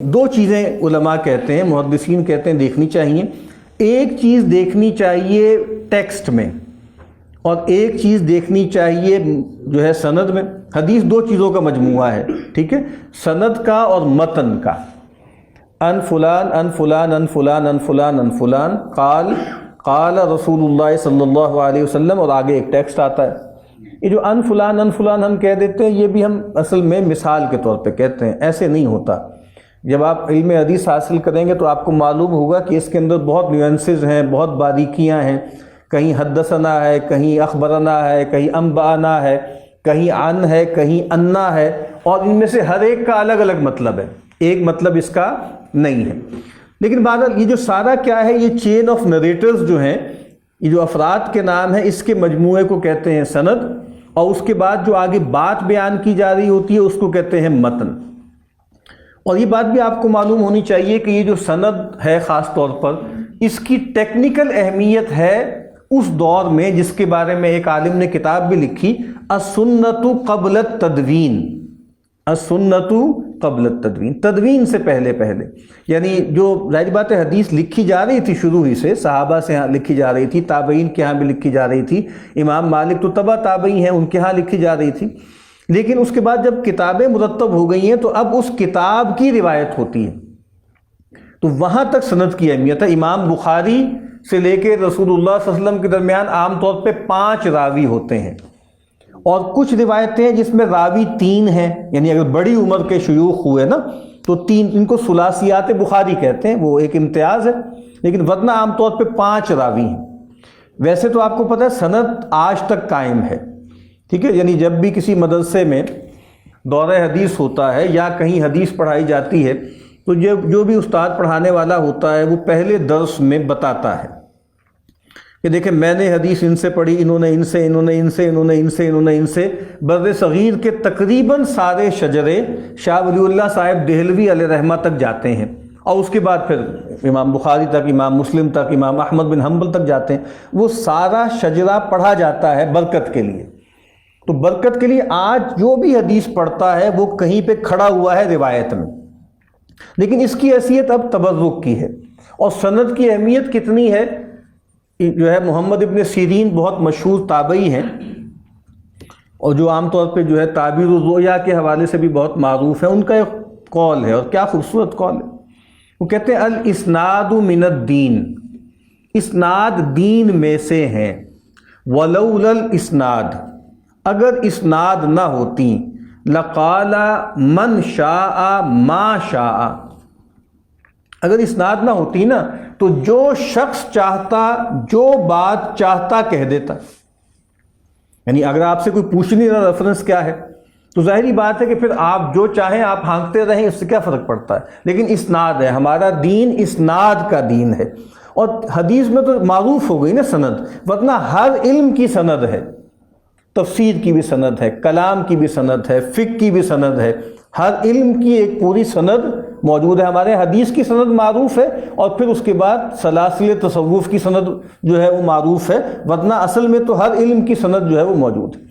دو چیزیں علماء کہتے ہیں، محدثین کہتے ہیں دیکھنی چاہیے۔ ایک چیز دیکھنی چاہیے ٹیکسٹ میں اور ایک چیز دیکھنی چاہیے جو ہے سند میں۔ حدیث دو چیزوں کا مجموعہ ہے، ٹھیک ہے، سند کا اور متن کا۔ ان فلان ان فلان ان فلان ان فلان ان فلان قال قال رسول اللہ صلی اللہ علیہ وسلم، اور آگے ایک ٹیکسٹ آتا ہے۔ یہ جو ان فلان ہم کہہ دیتے ہیں، یہ بھی ہم اصل میں مثال کے طور پہ کہتے ہیں، ایسے نہیں ہوتا۔ جب آپ علم حدیث حاصل کریں گے تو آپ کو معلوم ہوگا کہ اس کے اندر بہت نیوانسز ہیں، بہت باریکیاں ہیں۔ کہیں حدثنا ہے، کہیں اخبرنا ہے، کہیں انبانا ہے، کہیں عن ہے، کہیں انا ہے، اور ان میں سے ہر ایک کا الگ الگ مطلب ہے، ایک مطلب اس کا نہیں ہے۔ لیکن بہرحال یہ جو سارا کیا ہے، یہ چین آف نریٹرز جو ہیں، یہ جو افراد کے نام ہیں، اس کے مجموعے کو کہتے ہیں سند، اور اس کے بعد جو آگے بات بیان کی جا رہی ہوتی ہے اس کو کہتے ہیں متن۔ اور یہ بات بھی آپ کو معلوم ہونی چاہیے کہ یہ جو سند ہے خاص طور پر، اس کی ٹیکنیکل اہمیت ہے اس دور میں، جس کے بارے میں ایک عالم نے کتاب بھی لکھی، السنت قبل التدوین۔ السنت قبل التدوین، تدوین سے پہلے یعنی جو ظاہر بات ہے حدیث لکھی جا رہی تھی شروع ہی سے، صحابہ سے لکھی جا رہی تھی، تابعین کے ہاں بھی لکھی جا رہی تھی، امام مالک تو تبع تابعی ہیں، ان کے ہاں لکھی جا رہی تھی۔ لیکن اس کے بعد جب کتابیں مرتب ہو گئی ہیں تو اب اس کتاب کی روایت ہوتی ہے، تو وہاں تک سند کی اہمیت ہے۔ امام بخاری سے لے کے رسول اللہ صلی اللہ علیہ وسلم کے درمیان عام طور پہ 5 راوی ہوتے ہیں، اور کچھ روایتیں ہیں جس میں راوی 3 ہیں، یعنی اگر بڑی عمر کے شیوخ ہوئے نا تو 3، ان کو ثلاثیات بخاری کہتے ہیں، وہ ایک امتیاز ہے، لیکن ورنہ عام طور پہ 5 راوی ہیں۔ ویسے تو آپ کو پتہ ہے سند آج تک قائم ہے، ٹھیک ہے، یعنی جب بھی کسی مدرسے میں دورہ حدیث ہوتا ہے یا کہیں حدیث پڑھائی جاتی ہے تو جو بھی استاد پڑھانے والا ہوتا ہے وہ پہلے درس میں بتاتا ہے کہ دیکھیں میں نے حدیث ان سے پڑھی، انہوں نے ان سے، انہوں نے ان سے، انہوں نے ان سے، انہوں نے ان سے۔ بر صغیر کے تقریباً سارے شجرے شاہ ولی اللہ صاحب دہلوی علیہ رحمہ تک جاتے ہیں، اور اس کے بعد پھر امام بخاری تک، امام مسلم تک، امام احمد بن حنبل تک جاتے ہیں۔ وہ سارا شجرہ پڑھا جاتا ہے برکت کے لیے۔ تو برکت کے لیے آج جو بھی حدیث پڑھتا ہے وہ کہیں پہ کھڑا ہوا ہے روایت میں، لیکن اس کی حیثیت اب تبرک کی ہے۔ اور سند کی اہمیت کتنی ہے، جو ہے محمد ابن سیرین بہت مشہور تابعی ہیں، اور جو عام طور پہ جو ہے تعبیر الرؤیا کے حوالے سے بھی بہت معروف ہے۔ ان کا ایک قول ہے، اور کیا خوبصورت قول ہے، وہ کہتے ہیں الاسناد من الدین، اسناد دین میں سے ہیں، ولولا الاسناد، اگر اسناد نہ ہوتی، لقال من شاء ما شاء، اگر اسناد نہ ہوتی نا تو جو شخص چاہتا جو بات چاہتا کہہ دیتا۔ یعنی اگر آپ سے کوئی پوچھنی رہا ریفرنس کیا ہے تو ظاہری بات ہے کہ پھر آپ جو چاہیں آپ ہانکتے رہیں، اس سے کیا فرق پڑتا ہے، لیکن اسناد ہے، ہمارا دین اسناد کا دین ہے۔ اور حدیث میں تو معروف ہو گئی نا سند، ورنہ ہر علم کی سند ہے، تفسیر کی بھی سند ہے، کلام کی بھی سند ہے، فقہ کی بھی سند ہے، ہر علم کی ایک پوری سند موجود ہے۔ ہمارے حدیث کی سند معروف ہے، اور پھر اس کے بعد سلاسل تصوف کی سند جو ہے وہ معروف ہے، ورنہ اصل میں تو ہر علم کی سند جو ہے وہ موجود ہے۔